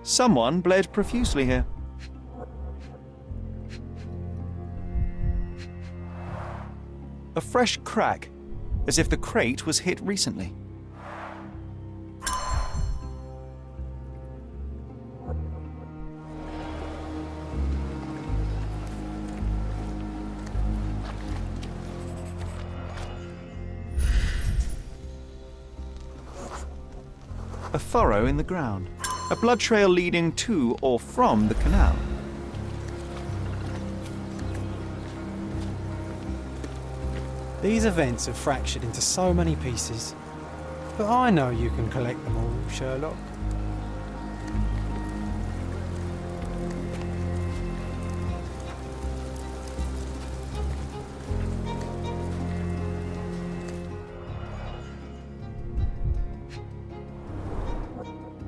Someone bled profusely here. A fresh crack, as if the crate was hit recently. A furrow in the ground. A blood trail leading to or from the canal. These events have fractured into so many pieces. But I know you can collect them all, Sherlock.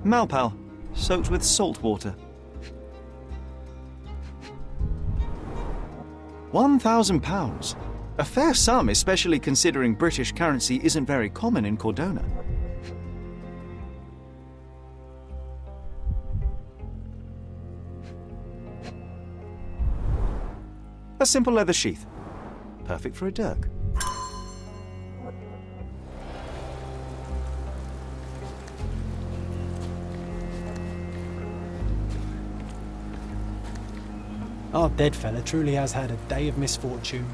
Malpal, soaked with salt water. 1,000 pounds. A fair sum, especially considering British currency isn't very common in Cordona. A simple leather sheath. Perfect for a dirk. Our dead fella truly has had a day of misfortune.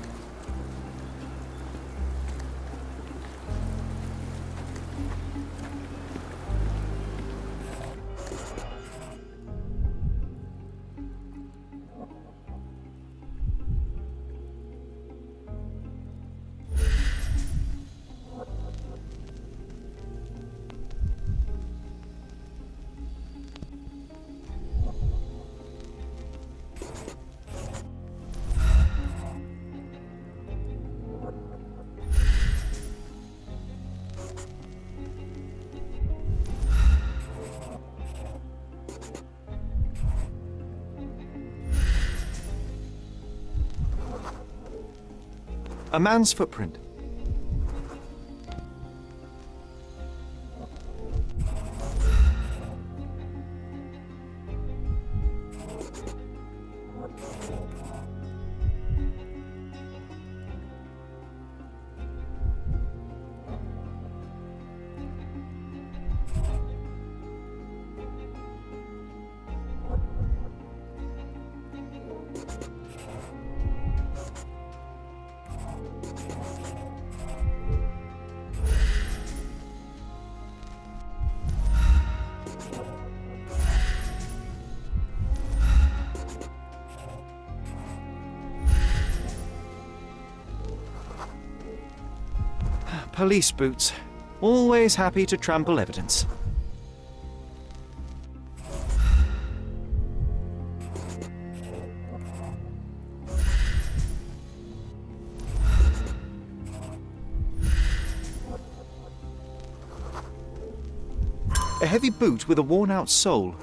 A man's footprint. Police boots. Always happy to trample evidence. A heavy boot with a worn-out sole.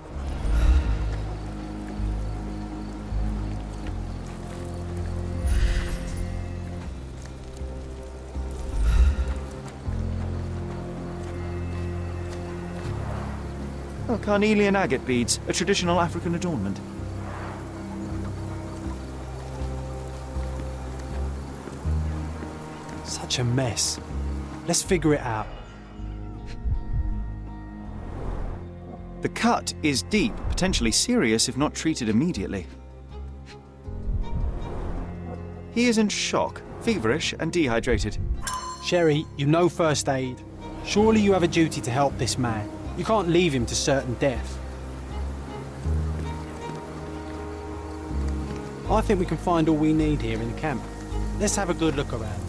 Oh, carnelian agate beads, a traditional African adornment. Such a mess. Let's figure it out. The cut is deep, potentially serious if not treated immediately. He is in shock, feverish and dehydrated. Sherry, you know first aid. Surely you have a duty to help this man. You can't leave him to certain death. I think we can find all we need here in the camp. Let's have a good look around.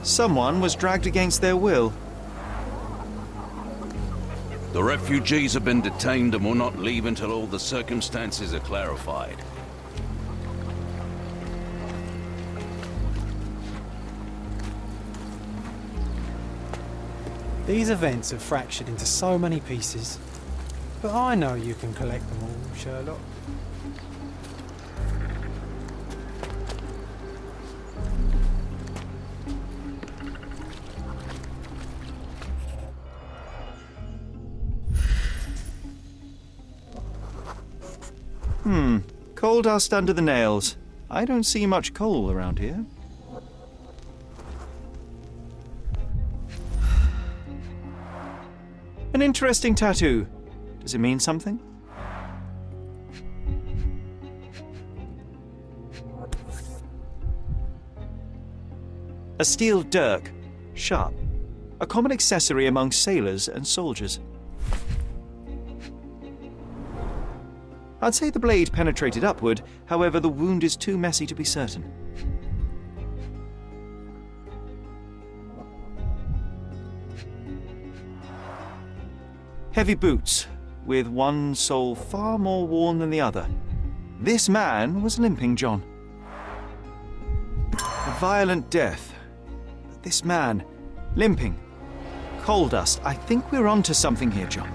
Someone was dragged against their will. The refugees have been detained and will not leave until all the circumstances are clarified. These events have fractured into so many pieces. But I know you can collect them all, Sherlock. Coal dust under the nails. I don't see much coal around here. An interesting tattoo. Does it mean something? A steel dirk. Sharp. A common accessory among sailors and soldiers. I'd say the blade penetrated upward, however the wound is too messy to be certain. Heavy boots, with one sole far more worn than the other. This man was limping John. A violent death. This man, limping. Coal dust. I think we're onto something here, John.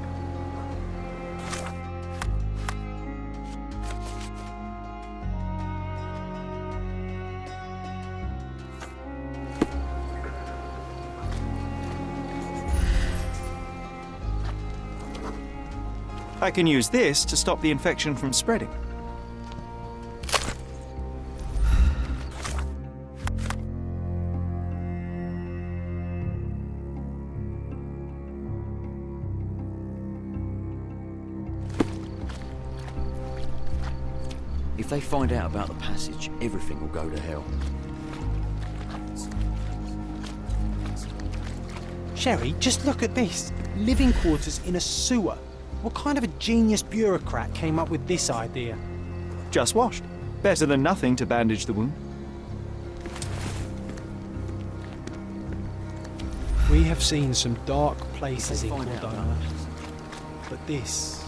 I can use this to stop the infection from spreading. If they find out about the passage, everything will go to hell. Sherry, just look at this. Living quarters in a sewer. What kind of a genius bureaucrat came up with this idea? Just washed. Better than nothing to bandage the wound. We have seen some dark places in Cordona, but this...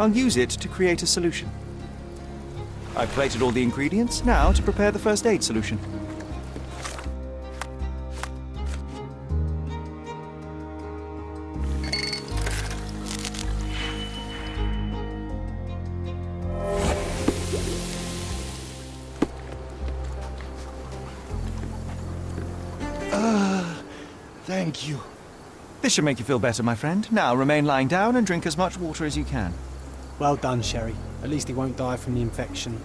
I'll use it to create a solution. I've plated all the ingredients, now to prepare the first aid solution. Thank you. This should make you feel better, my friend. Now remain lying down and drink as much water as you can. Well done, Sherry. At least he won't die from the infection.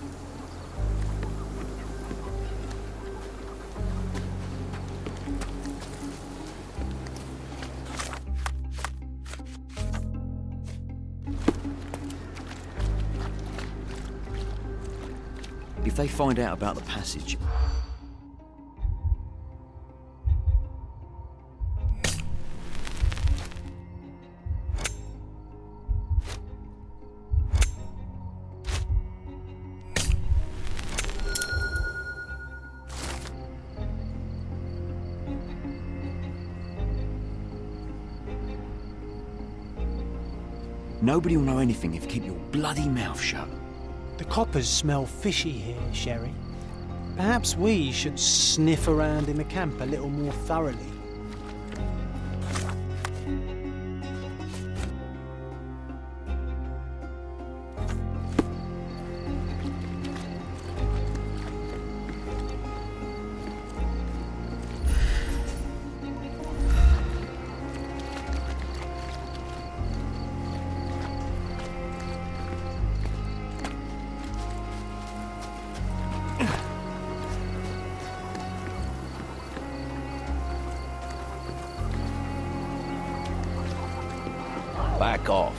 If they find out about the passage... Nobody will know anything if you keep your bloody mouth shut. The coppers smell fishy here, Sherry. Perhaps we should sniff around in the camp a little more thoroughly. Back off.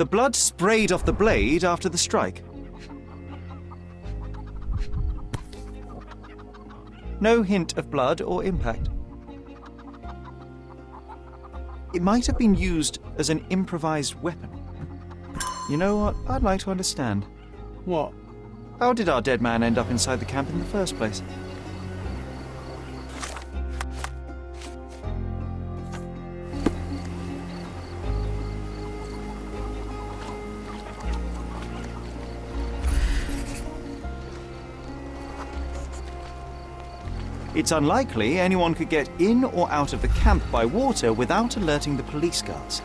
The blood sprayed off the blade after the strike. No hint of blood or impact. It might have been used as an improvised weapon. You know what? I'd like to understand. What? How did our dead man end up inside the camp in the first place? It's unlikely anyone could get in or out of the camp by water without alerting the police guards.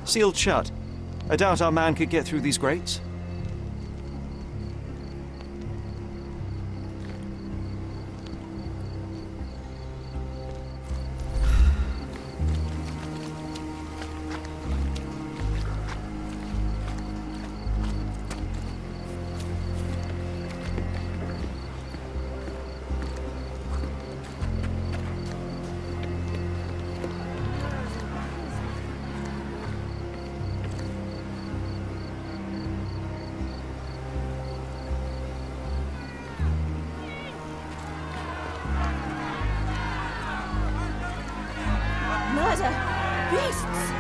Sealed shut. I doubt our man could get through these grates. Murder! Beasts!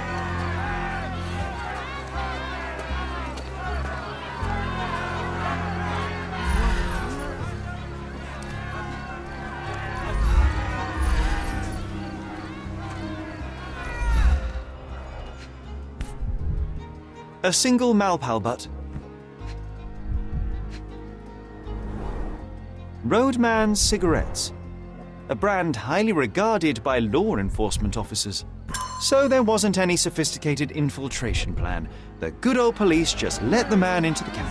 A single Malpal butt. Roadman cigarettes. A brand highly regarded by law enforcement officers. So there wasn't any sophisticated infiltration plan. The good old police just let the man into the camp.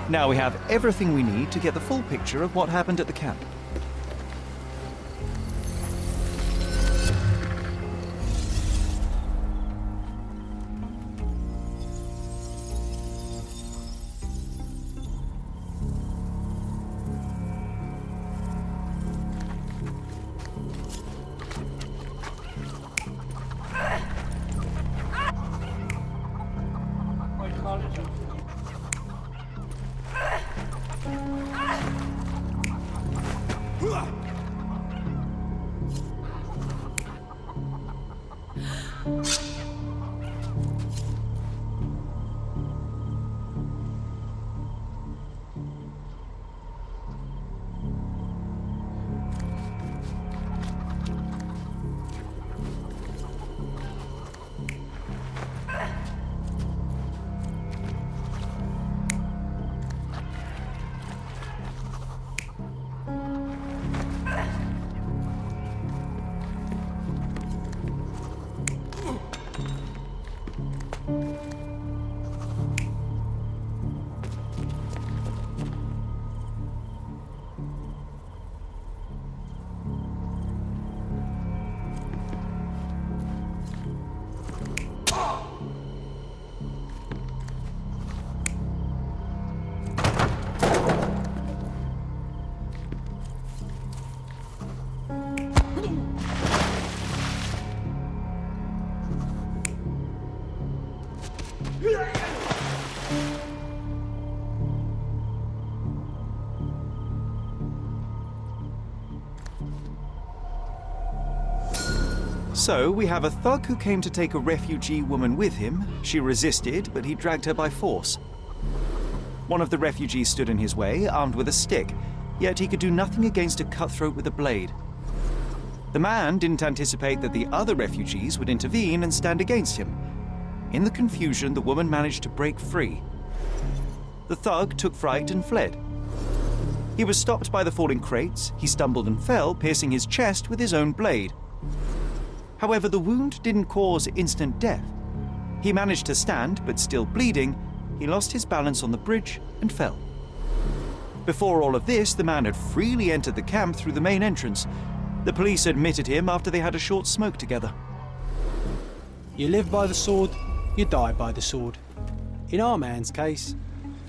Now we have everything we need to get the full picture of what happened at the camp. So, we have a thug who came to take a refugee woman with him. She resisted, but he dragged her by force. One of the refugees stood in his way, armed with a stick, yet he could do nothing against a cutthroat with a blade. The man didn't anticipate that the other refugees would intervene and stand against him. In the confusion, the woman managed to break free. The thug took fright and fled. He was stopped by the falling crates. He stumbled and fell, piercing his chest with his own blade. However, the wound didn't cause instant death. He managed to stand, but still bleeding, he lost his balance on the bridge and fell. Before all of this, the man had freely entered the camp through the main entrance. The police admitted him after they had a short smoke together. You live by the sword, you die by the sword. In our man's case,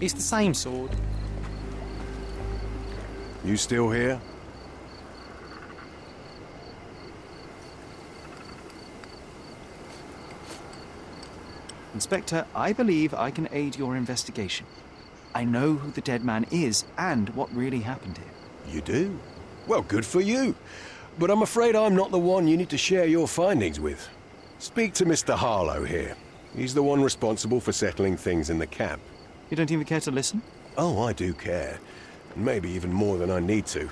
it's the same sword. You still here? Inspector, I believe I can aid your investigation. I know who the dead man is and what really happened here. You do? Well, good for you. But I'm afraid I'm not the one you need to share your findings with. Speak to Mr. Harlow here. He's the one responsible for settling things in the camp. You don't even care to listen? Oh, I do care. Maybe even more than I need to.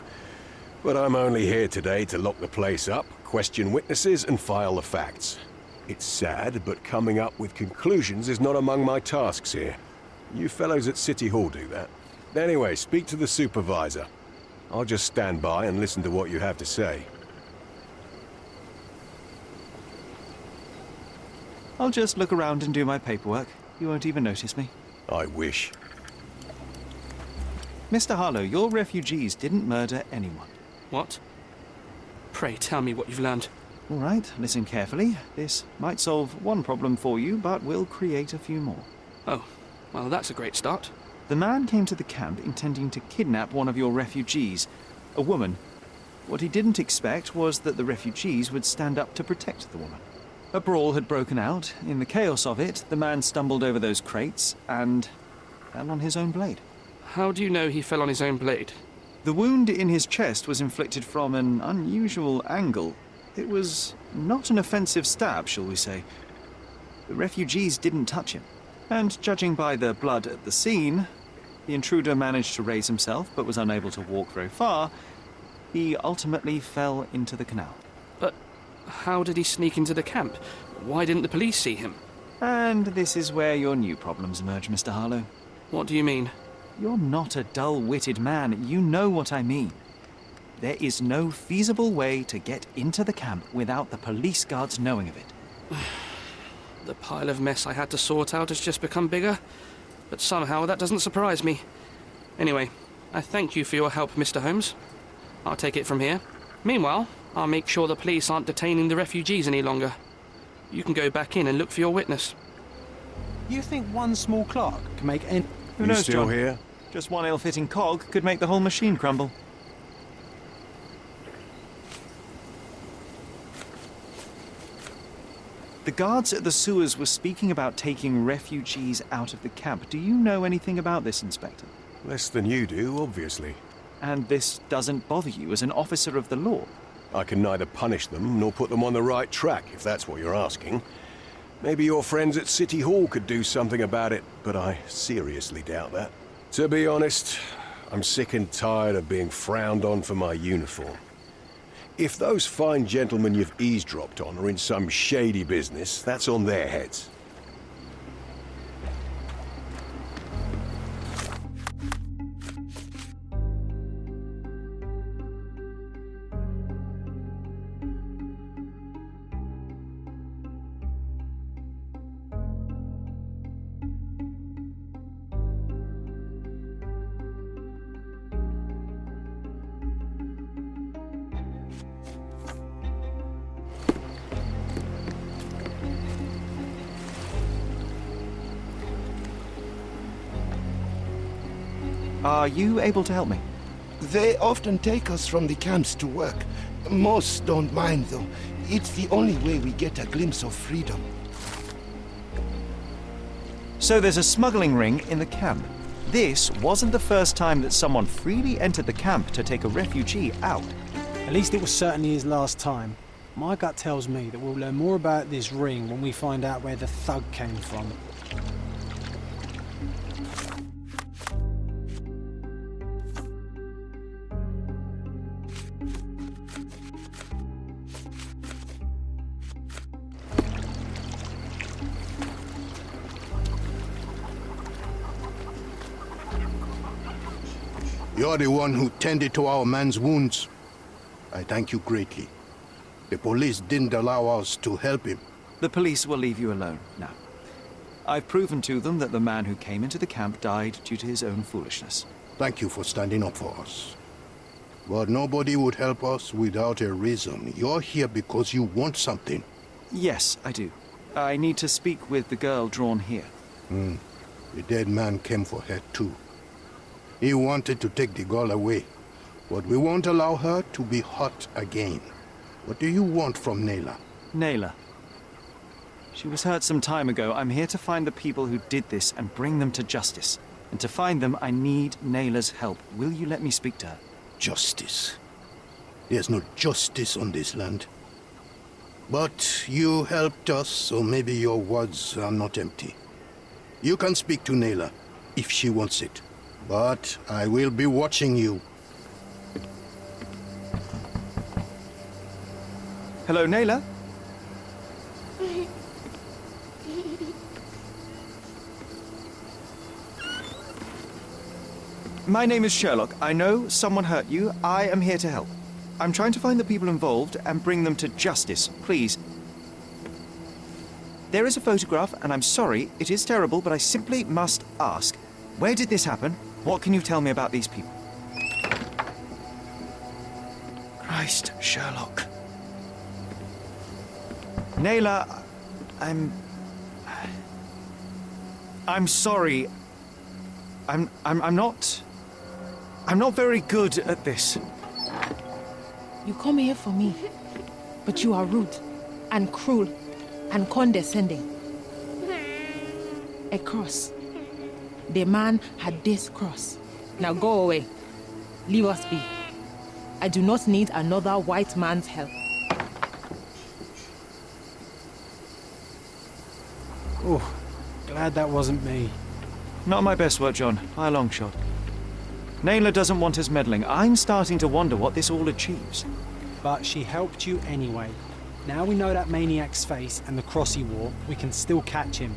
But I'm only here today to lock the place up, question witnesses, and file the facts. It's sad, but coming up with conclusions is not among my tasks here. You fellows at City Hall do that. Anyway, speak to the supervisor. I'll just stand by and listen to what you have to say. I'll just look around and do my paperwork. You won't even notice me. I wish. Mr. Harlow, your refugees didn't murder anyone. What? Pray tell me what you've learned. All right, listen carefully. This might solve one problem for you, but will create a few more. Oh, well, that's a great start. The man came to the camp intending to kidnap one of your refugees, a woman. What he didn't expect was that the refugees would stand up to protect the woman. A brawl had broken out. In the chaos of it, the man stumbled over those crates and fell on his own blade. How do you know he fell on his own blade? The wound in his chest was inflicted from an unusual angle. It was not an offensive stab, shall we say. The refugees didn't touch him. And judging by the blood at the scene, the intruder managed to raise himself but was unable to walk very far. He ultimately fell into the canal. But how did he sneak into the camp? Why didn't the police see him? And this is where your new problems emerge, Mr. Harlow. What do you mean? You're not a dull-witted man. You know what I mean. There is no feasible way to get into the camp without the police guards knowing of it. The pile of mess I had to sort out has just become bigger, but somehow that doesn't surprise me. Anyway, I thank you for your help, Mr. Holmes. I'll take it from here. Meanwhile, I'll make sure the police aren't detaining the refugees any longer. You can go back in and look for your witness. You think one small clock can make any... Who You knows, still John? here? Just one ill-fitting cog could make the whole machine crumble. The guards at the sewers were speaking about taking refugees out of the camp. Do you know anything about this, Inspector? Less than you do, obviously. And this doesn't bother you as an officer of the law? I can neither punish them nor put them on the right track, if that's what you're asking. Maybe your friends at City Hall could do something about it, but I seriously doubt that. To be honest, I'm sick and tired of being frowned on for my uniform. If those fine gentlemen you've eavesdropped on are in some shady business, that's on their heads. Are you able to help me? They often take us from the camps to work. Most don't mind, though. It's the only way we get a glimpse of freedom. So there's a smuggling ring in the camp. This wasn't the first time that someone freely entered the camp to take a refugee out. At least it was certainly his last time. My gut tells me that we'll learn more about this ring when we find out where the thug came from. You're the one who tended to our man's wounds. I thank you greatly. The police didn't allow us to help him. The police will leave you alone now. I've proven to them that the man who came into the camp died due to his own foolishness. Thank you for standing up for us. But nobody would help us without a reason. You're here because you want something. Yes, I do. I need to speak with the girl drawn here. The dead man came for her too. He wanted to take the girl away, but we won't allow her to be hurt again. What do you want from Naylor? Naylor. She was hurt some time ago. I'm here to find the people who did this and bring them to justice. And to find them, I need Naylor's help. Will you let me speak to her? Justice. There's no justice on this land. But you helped us, so maybe your words are not empty. You can speak to Naylor if she wants it. But I will be watching you. Hello, Naylor? My name is Sherlock. I know someone hurt you. I am here to help. I'm trying to find the people involved and bring them to justice. Please. There is a photograph, and I'm sorry, it is terrible, but I simply must ask. Where did this happen? What can you tell me about these people? Christ, Sherlock. Naylor, I'm sorry. I'm not very good at this. You come here for me, but you are rude and cruel and condescending. A cross. The man had this cross. Now go away. Leave us be. I do not need another white man's help. Oh, glad that wasn't me. Not my best work, John, by a long shot. Naylor doesn't want us meddling. I'm starting to wonder what this all achieves. But she helped you anyway. Now we know that maniac's face and the cross he wore, we can still catch him.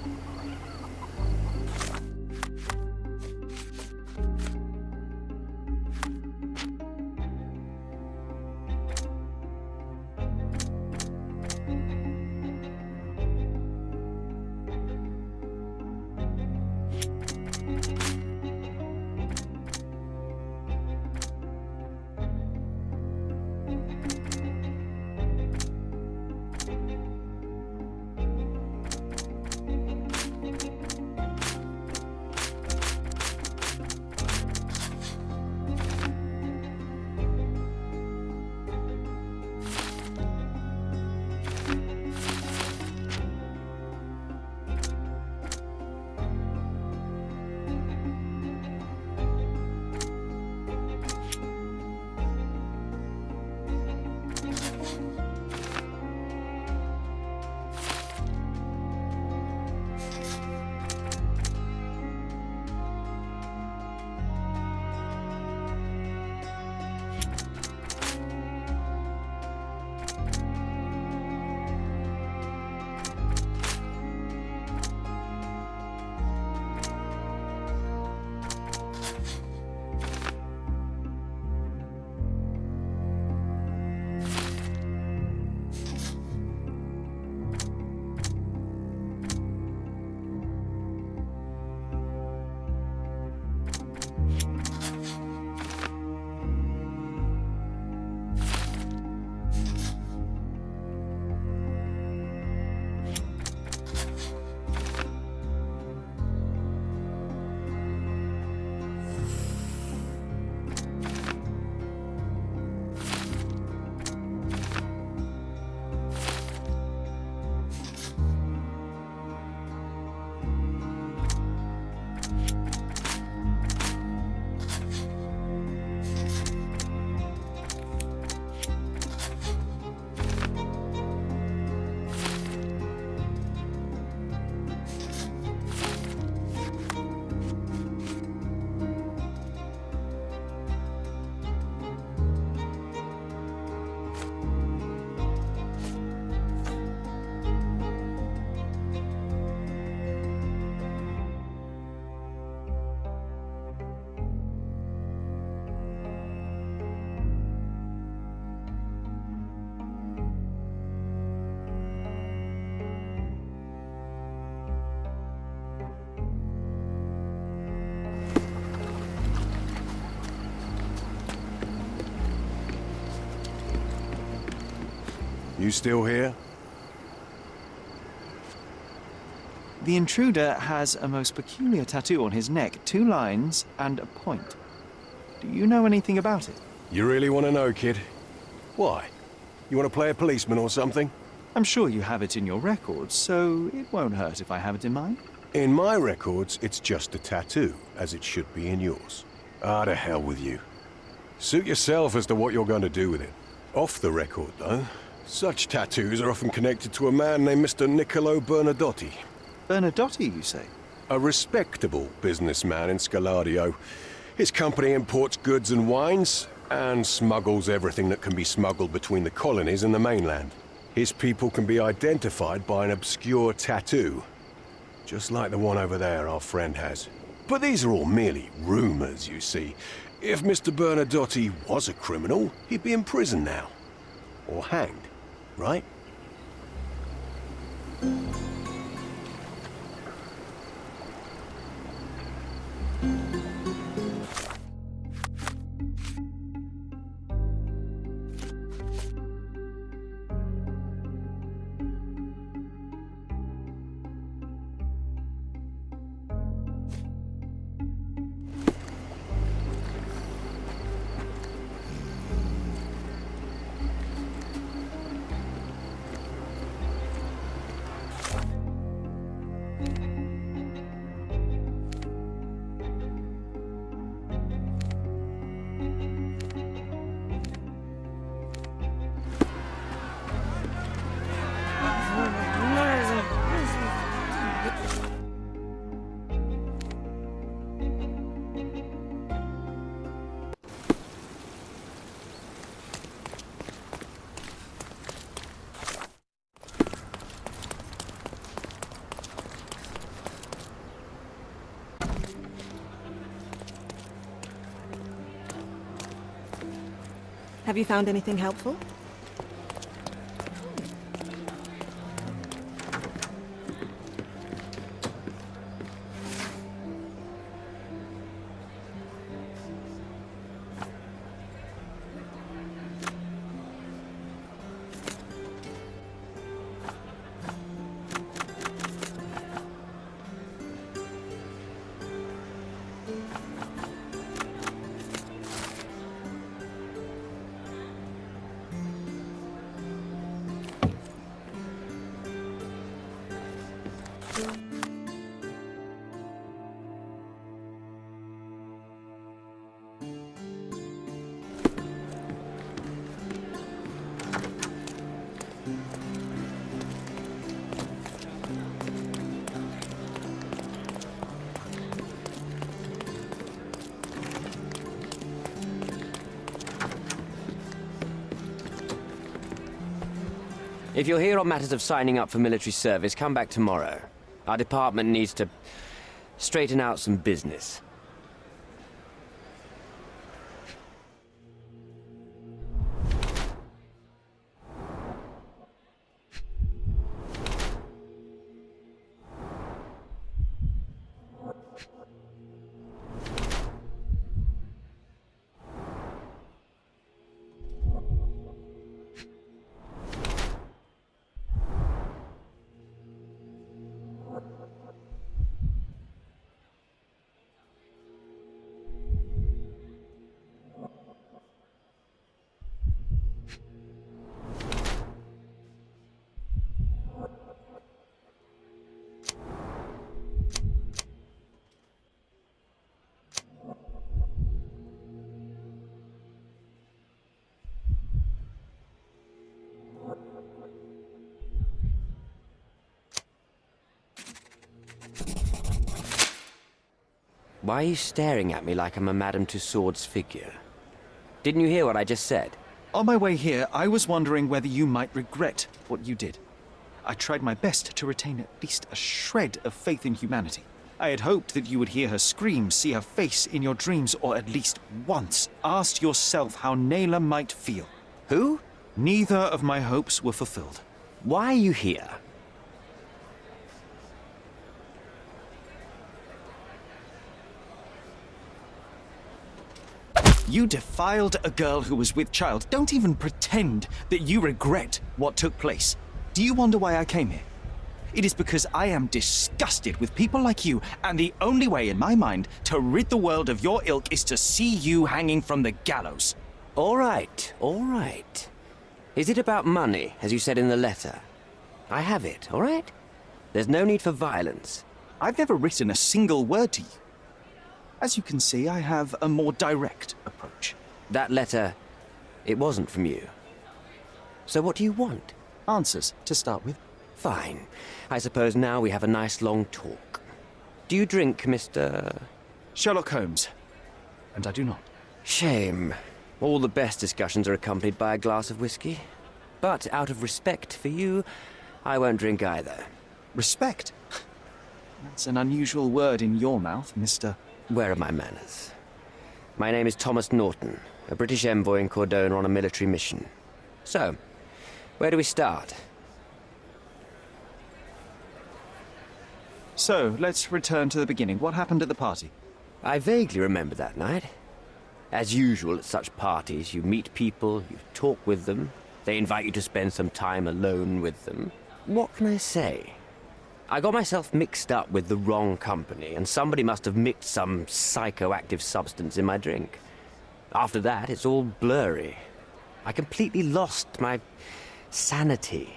You still here? The intruder has a most peculiar tattoo on his neck, 2 lines and a point. Do you know anything about it? You really want to know, kid? Why? You want to play a policeman or something? I'm sure you have it in your records, so it won't hurt if I have it in mine. In my records, it's just a tattoo, as it should be in yours. Ah, to hell with you. Suit yourself as to what you're going to do with it. Off the record, though, such tattoos are often connected to a man named Mr. Niccolo Bernadotti. Bernadotti, you say? A respectable businessman in Scaladio. His company imports goods and wines, and smuggles everything that can be smuggled between the colonies and the mainland. His people can be identified by an obscure tattoo, just like the one over there our friend has. But these are all merely rumors, you see. If Mr. Bernadotti was a criminal, he'd be in prison now. Or hanged, right? Have you found anything helpful? If you're here on matters of signing up for military service, come back tomorrow. Our department needs to straighten out some business. Why are you staring at me like I'm a Madame Tussauds figure? Didn't you hear what I just said? On my way here, I was wondering whether you might regret what you did. I tried my best to retain at least a shred of faith in humanity. I had hoped that you would hear her scream, see her face in your dreams, or at least once ask yourself how Naylor might feel. Who? Neither of my hopes were fulfilled. Why are you here? You defiled a girl who was with child. Don't even pretend that you regret what took place. Do you wonder why I came here? It is because I am disgusted with people like you, and the only way in my mind to rid the world of your ilk is to see you hanging from the gallows. All right, all right. Is it about money, as you said in the letter? I have it, all right? There's no need for violence. I've never written a single word to you. As you can see, I have a more direct approach. That letter, it wasn't from you. So what do you want? Answers, to start with. Fine. I suppose now we have a nice long talk. Do you drink, Mr. Sherlock Holmes. And I do not. Shame. All the best discussions are accompanied by a glass of whiskey. But out of respect for you, I won't drink either. Respect? That's an unusual word in your mouth, Mr. Where are my manners? My name is Thomas Norton, a British envoy in Cordona on a military mission. So, where do we start? So, let's return to the beginning. What happened at the party? I vaguely remember that night. As usual at such parties, you meet people, you talk with them, they invite you to spend some time alone with them. What can I say? I got myself mixed up with the wrong company, and somebody must have mixed some psychoactive substance in my drink. After that, it's all blurry. I completely lost my sanity.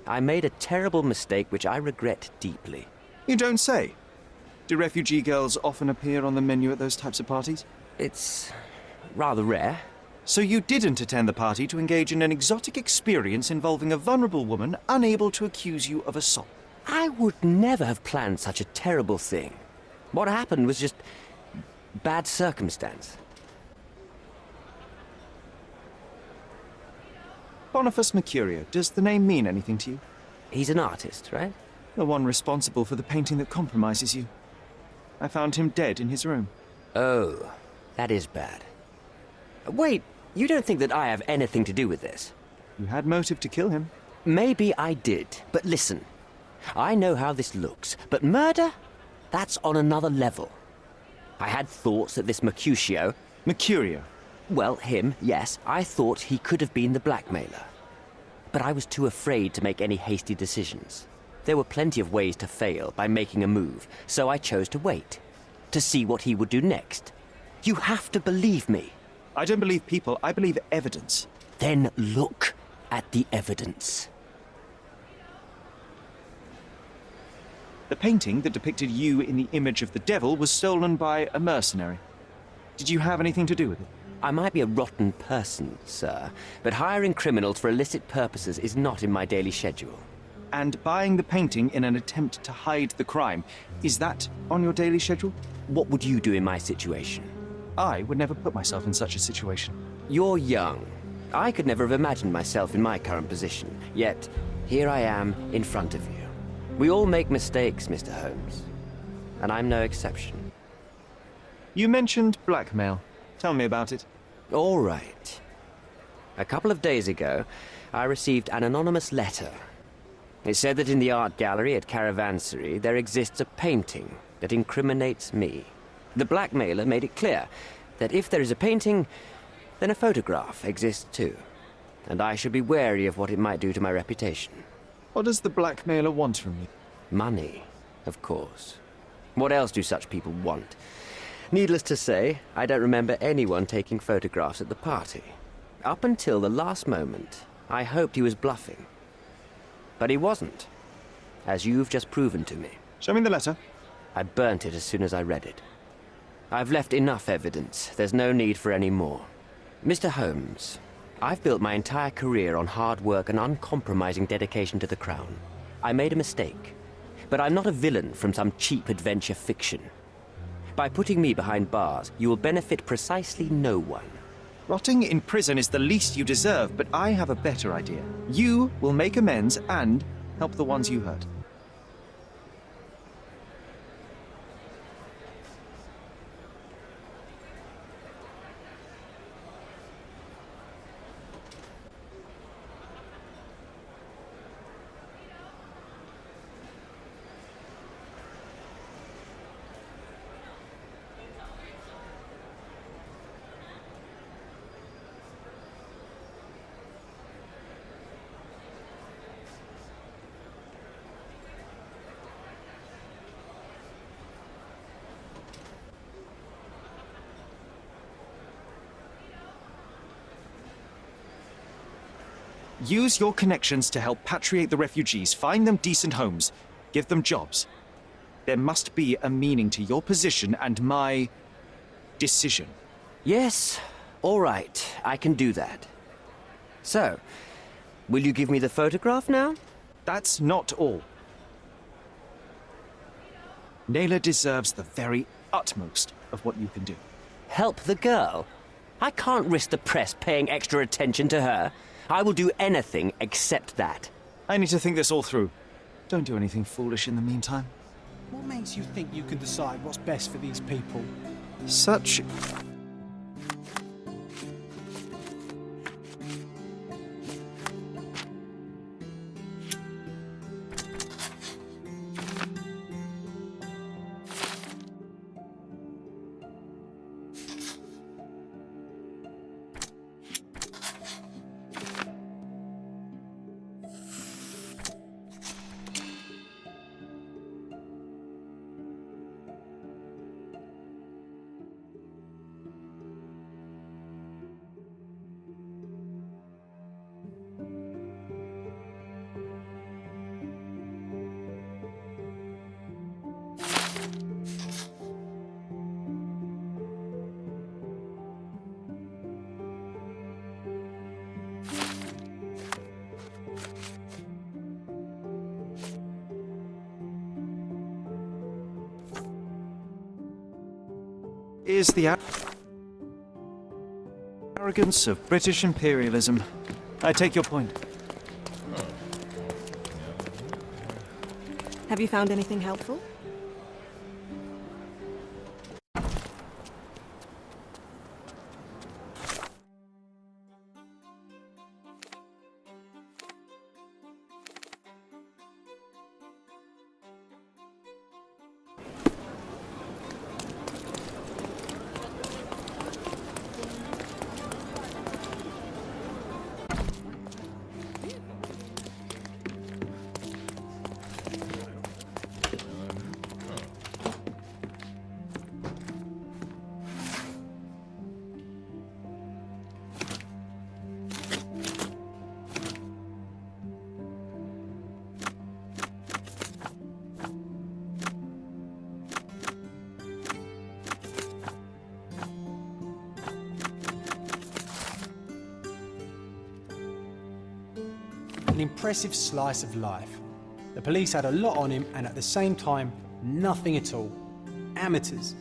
I made a terrible mistake which I regret deeply. You don't say. Do refugee girls often appear on the menu at those types of parties? It's rather rare. So you didn't attend the party to engage in an exotic experience involving a vulnerable woman unable to accuse you of assault? I would never have planned such a terrible thing. What happened was just bad circumstance. Boniface Mercurio, does the name mean anything to you? He's an artist, right? The one responsible for the painting that compromises you. I found him dead in his room. Oh, that is bad. Wait, you don't think that I have anything to do with this? You had motive to kill him. Maybe I did, but listen. I know how this looks, but murder? That's on another level. I had thoughts that this Mercutio... Mercurio? Well, him, yes. I thought he could have been the blackmailer. But I was too afraid to make any hasty decisions. There were plenty of ways to fail by making a move, so I chose to wait. To see what he would do next. You have to believe me. I don't believe people, I believe evidence. Then look at the evidence. The painting that depicted you in the image of the devil was stolen by a mercenary. Did you have anything to do with it? I might be a rotten person, sir, but hiring criminals for illicit purposes is not in my daily schedule. And buying the painting in an attempt to hide the crime, is that on your daily schedule? What would you do in my situation? I would never put myself in such a situation. You're young. I could never have imagined myself in my current position. Yet, here I am in front of you. We all make mistakes, Mr. Holmes. And I'm no exception. You mentioned blackmail. Tell me about it. All right. A couple of days ago, I received an anonymous letter. It said that in the art gallery at Caravansary there exists a painting that incriminates me. The blackmailer made it clear that if there is a painting, then a photograph exists too. And I should be wary of what it might do to my reputation. What does the blackmailer want from you? Money, of course. What else do such people want? Needless to say, I don't remember anyone taking photographs at the party. Up until the last moment, I hoped he was bluffing. But he wasn't, as you've just proven to me. Show me the letter. I burnt it as soon as I read it. I've left enough evidence. There's no need for any more. Mr. Holmes, I've built my entire career on hard work and uncompromising dedication to the Crown. I made a mistake, but I'm not a villain from some cheap adventure fiction. By putting me behind bars, you will benefit precisely no one. Rotting in prison is the least you deserve, but I have a better idea. You will make amends and help the ones you hurt. Use your connections to help patriate the refugees, find them decent homes, give them jobs. There must be a meaning to your position and my decision. Yes, all right, I can do that. So, will you give me the photograph now? That's not all. Naylor deserves the very utmost of what you can do. Help the girl? I can't risk the press paying extra attention to her. I will do anything except that. I need to think this all through. Don't do anything foolish in the meantime. What makes you think you can decide what's best for these people? Such... is the arrogance of British imperialism. I take your point. Have you found anything helpful? An impressive slice of life. The police had a lot on him and at the same time, nothing at all. Amateurs.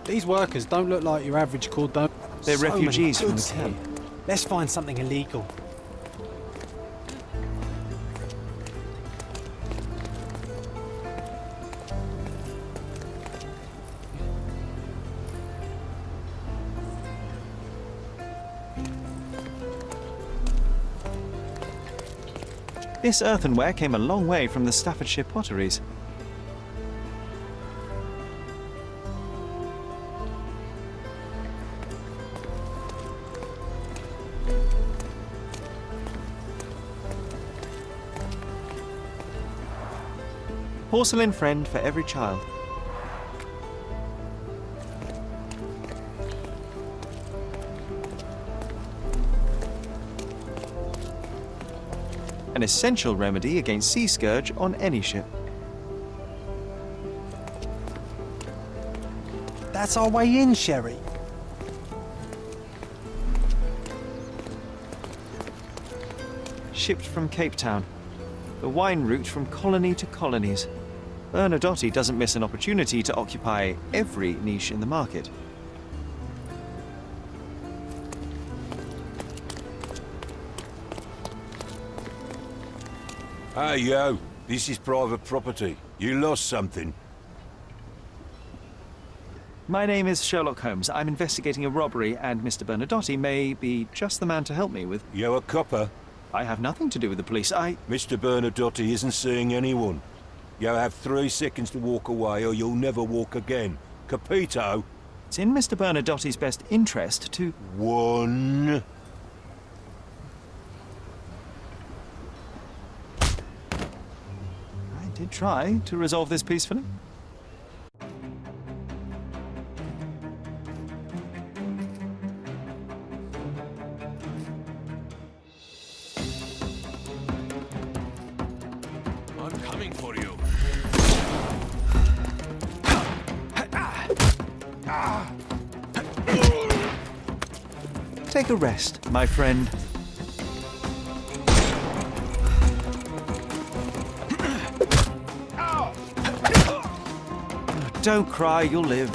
These workers don't look like your average cordon. They're refugees from the goods camp. here. Let's find something illegal. This earthenware came a long way from the Staffordshire potteries. Porcelain friend for every child. An essential remedy against sea scourge on any ship. That's our way in, Sherry. Shipped from Cape Town. The wine route from colony to colonies. Bernadotte doesn't miss an opportunity to occupy every niche in the market. Hey, yo. This is private property. You lost something. My name is Sherlock Holmes. I'm investigating a robbery, and Mr. Bernadotte may be just the man to help me with... You a copper? I have nothing to do with the police. Mr. Bernadotte isn't seeing anyone. You have 3 seconds to walk away, or you'll never walk again. Capito? It's in Mr. Bernadotte's best interest to... 1... I did try to resolve this peacefully. I'm coming for you. Take a rest, my friend. Don't cry, you'll live.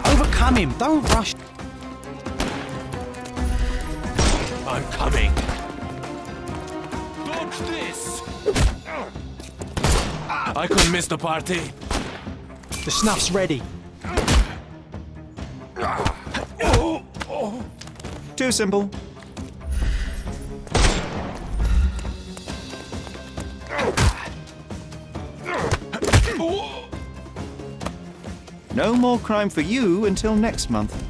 Overcome him, don't rush. I'm coming. Dodge this! I could miss the party. The snuff's ready. Too simple. No more crime for you until next month.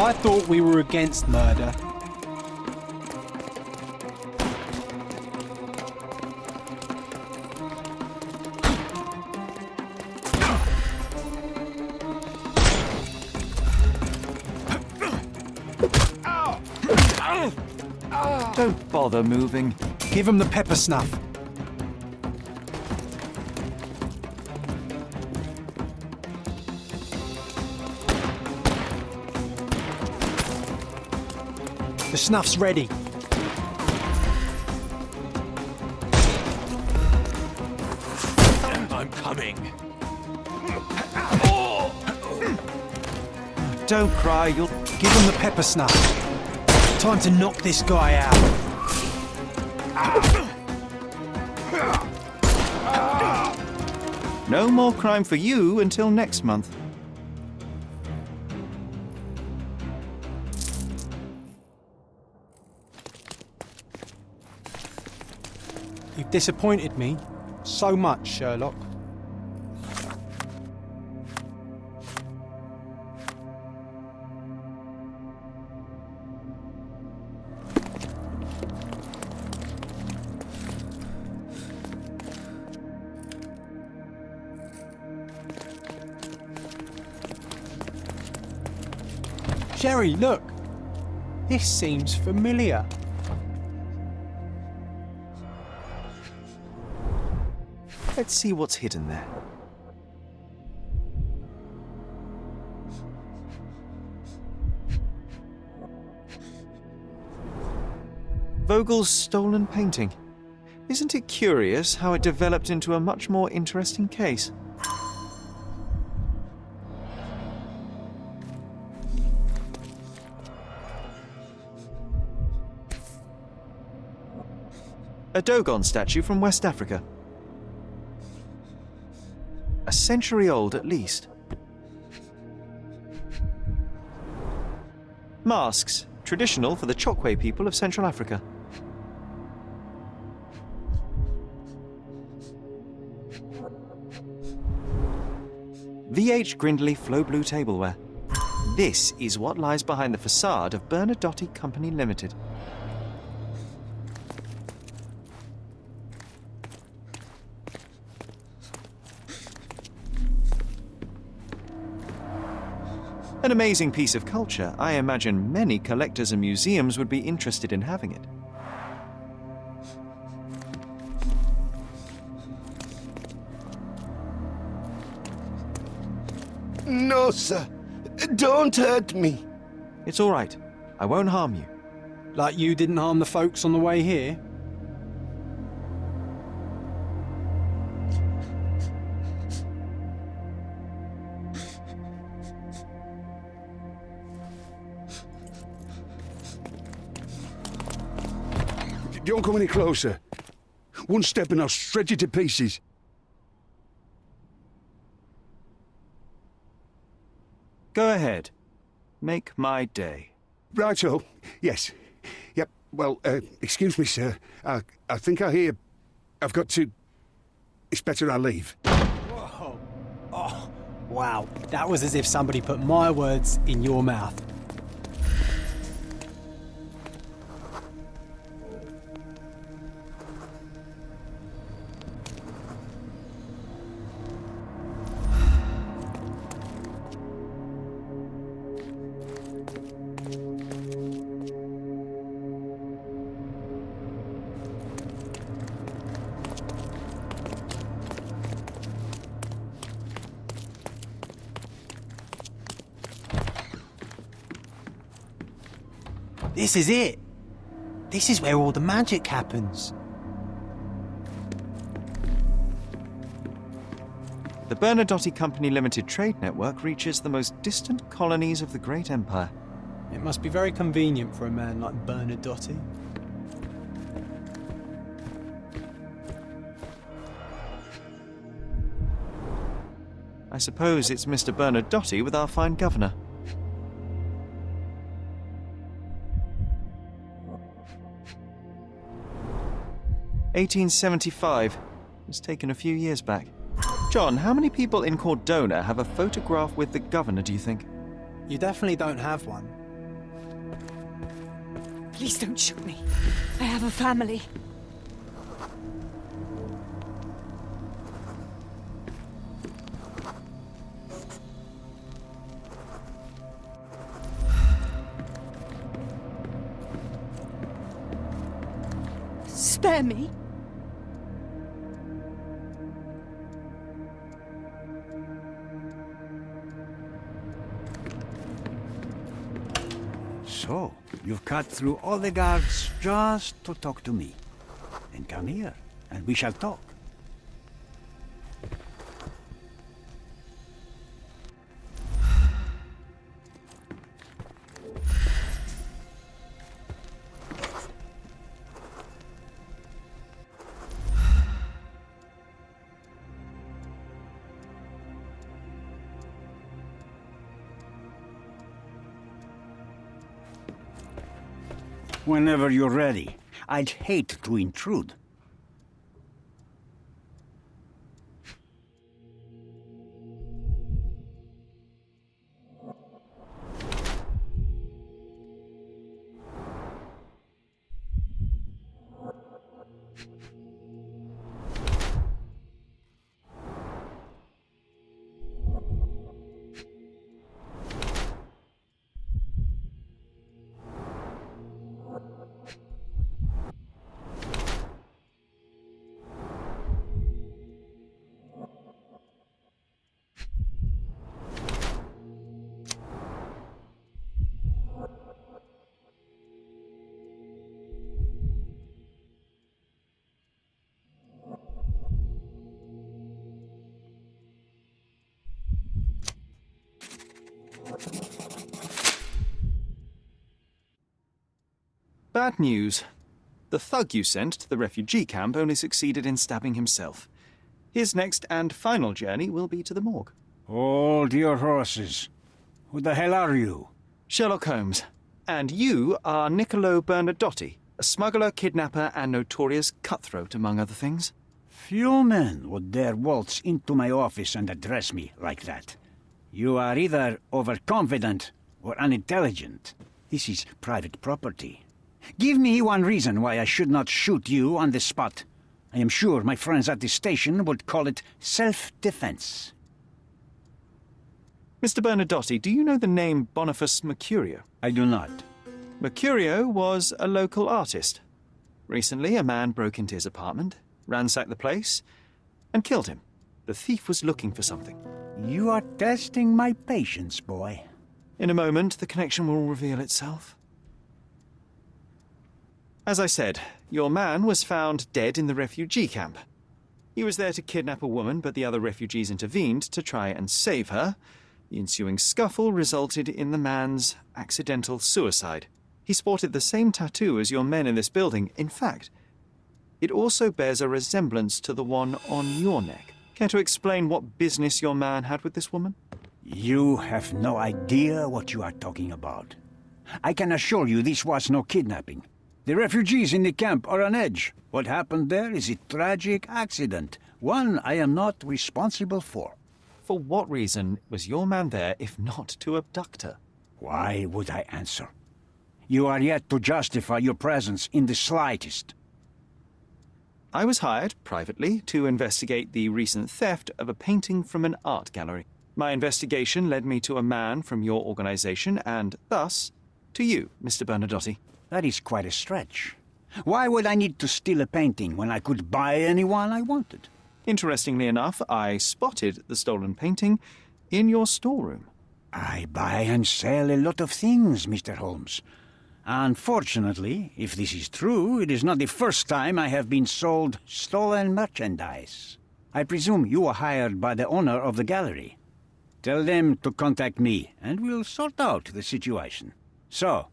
I thought we were against murder. Don't bother moving. Give him the pepper snuff. The snuff's ready. I'm coming. Don't cry, you'll... Give him the pepper snuff. Time to knock this guy out. No more crime for you until next month. You've disappointed me so much, Sherlock. Sherry, look! This seems familiar. Let's see what's hidden there. Vogel's stolen painting. Isn't it curious how it developed into a much more interesting case? A Dogon statue from West Africa. A century old at least. Masks, traditional for the Chokwe people of Central Africa. VH Grindley Flow Blue Tableware. This is what lies behind the facade of Bernadotte Company Limited. An amazing piece of culture. I imagine many collectors and museums would be interested in having it. No, sir. Don't hurt me. It's all right. I won't harm you. Like you didn't harm the folks on the way here? Don't come any closer. One step and I'll shred you to pieces. Go ahead. Make my day. Righto. Yes. Yep. Well, excuse me, sir. I think I hear... I've got to... It's better I leave. Whoa. Oh, wow. That was as if somebody put my words in your mouth. This is it. This is where all the magic happens. The Bernadotte Company Limited trade network reaches the most distant colonies of the Great Empire. It must be very convenient for a man like Bernadotte. I suppose it's Mr. Bernadotte with our fine governor. (1875) was taken a few years back. John, how many people in Cordona have a photograph with the governor, do you think? You definitely don't have one. Please don't shoot me. I have a family. Spare me. So, you've cut through all the guards just to talk to me. Then come here, and we shall talk. Whenever you're ready. I'd hate to intrude. Bad news. The thug you sent to the refugee camp only succeeded in stabbing himself. His next and final journey will be to the morgue. Hold your horses. Who the hell are you? Sherlock Holmes. And you are Niccolo Bernadotte, a smuggler, kidnapper, and notorious cutthroat, among other things. Few men would dare waltz into my office and address me like that. You are either overconfident or unintelligent. This is private property. Give me one reason why I should not shoot you on the spot. I am sure my friends at the station would call it self-defense. Mr. Bernadotti, do you know the name Boniface Mercurio? I do not. Mercurio was a local artist. Recently, a man broke into his apartment, ransacked the place, and killed him. The thief was looking for something. You are testing my patience, boy. In a moment, the connection will reveal itself. As I said, your man was found dead in the refugee camp. He was there to kidnap a woman, but the other refugees intervened to try and save her. The ensuing scuffle resulted in the man's accidental suicide. He sported the same tattoo as your men in this building. In fact, it also bears a resemblance to the one on your neck. Care to explain what business your man had with this woman? You have no idea what you are talking about. I can assure you this was no kidnapping. The refugees in the camp are on edge. What happened there is a tragic accident, one I am not responsible for. For what reason was your man there if not to abduct her? Why would I answer? You are yet to justify your presence in the slightest. I was hired, privately, to investigate the recent theft of a painting from an art gallery. My investigation led me to a man from your organization and, thus, to you, Mr. Bernadotti. That is quite a stretch. Why would I need to steal a painting when I could buy anyone I wanted? Interestingly enough, I spotted the stolen painting in your storeroom. I buy and sell a lot of things, Mr. Holmes. Unfortunately, if this is true, it is not the first time I have been sold stolen merchandise. I presume you were hired by the owner of the gallery. Tell them to contact me, and we'll sort out the situation. So,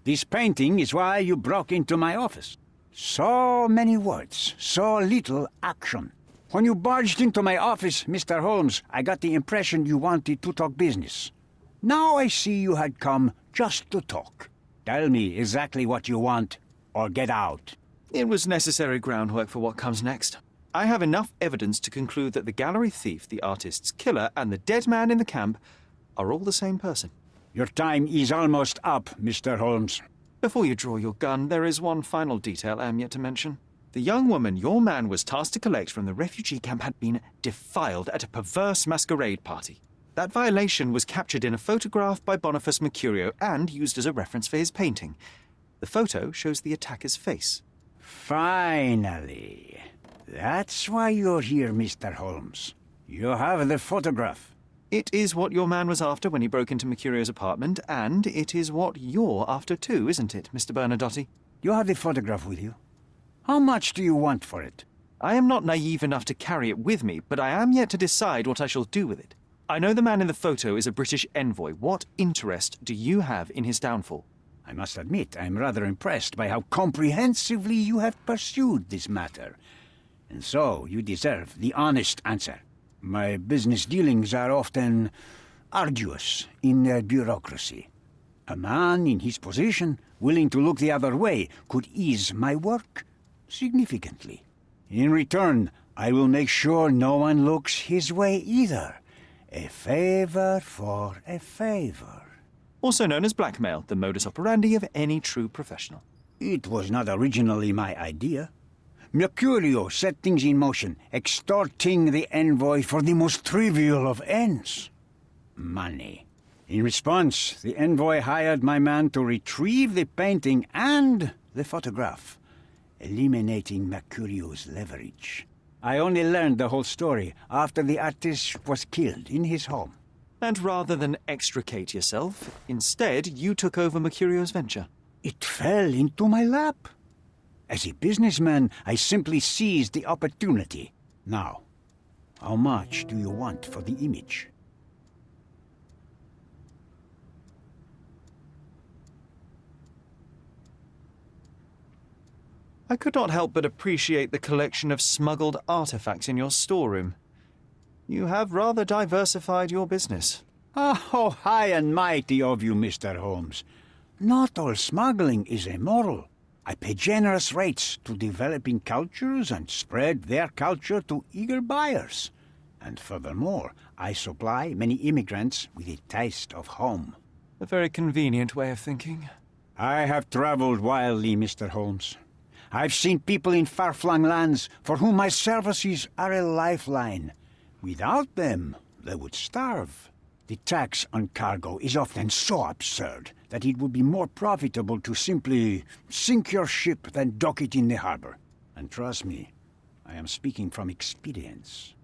this painting is why you broke into my office. So many words, so little action. When you barged into my office, Mr. Holmes, I got the impression you wanted to talk business. Now I see you had come just to talk. Tell me exactly what you want, or get out. It was necessary groundwork for what comes next. I have enough evidence to conclude that the gallery thief, the artist's killer, and the dead man in the camp are all the same person. Your time is almost up, Mr. Holmes. Before you draw your gun, there is one final detail I am yet to mention. The young woman your man was tasked to collect from the refugee camp had been defiled at a perverse masquerade party. That violation was captured in a photograph by Boniface Mercurio and used as a reference for his painting. The photo shows the attacker's face. Finally. That's why you're here, Mr. Holmes. You have the photograph. It is what your man was after when he broke into Mercurio's apartment, and it is what you're after too, isn't it, Mr. Bernadotti? You have the photograph with you. How much do you want for it? I am not naive enough to carry it with me, but I am yet to decide what I shall do with it. I know the man in the photo is a British envoy. What interest do you have in his downfall? I must admit, I am rather impressed by how comprehensively you have pursued this matter. And so, you deserve the honest answer. My business dealings are often arduous in their bureaucracy. A man in his position, willing to look the other way, could ease my work significantly. In return, I will make sure no one looks his way either. A favor for a favor. Also known as blackmail, the modus operandi of any true professional. It was not originally my idea. Mercurio set things in motion, extorting the envoy for the most trivial of ends. Money. In response, the envoy hired my man to retrieve the painting and the photograph, eliminating Mercurio's leverage. I only learned the whole story after the artist was killed in his home. And rather than extricate yourself, instead you took over Mercurio's venture. It fell into my lap. As a businessman, I simply seized the opportunity. Now, how much do you want for the image? I could not help but appreciate the collection of smuggled artifacts in your storeroom. You have rather diversified your business. Oh, high and mighty of you, Mr. Holmes. Not all smuggling is immoral. I pay generous rates to developing cultures and spread their culture to eager buyers. And furthermore, I supply many immigrants with a taste of home. A very convenient way of thinking. I have traveled wildly, Mr. Holmes. I've seen people in far-flung lands for whom my services are a lifeline. Without them, they would starve. The tax on cargo is often so absurd that it would be more profitable to simply sink your ship than dock it in the harbor. And trust me, I am speaking from experience.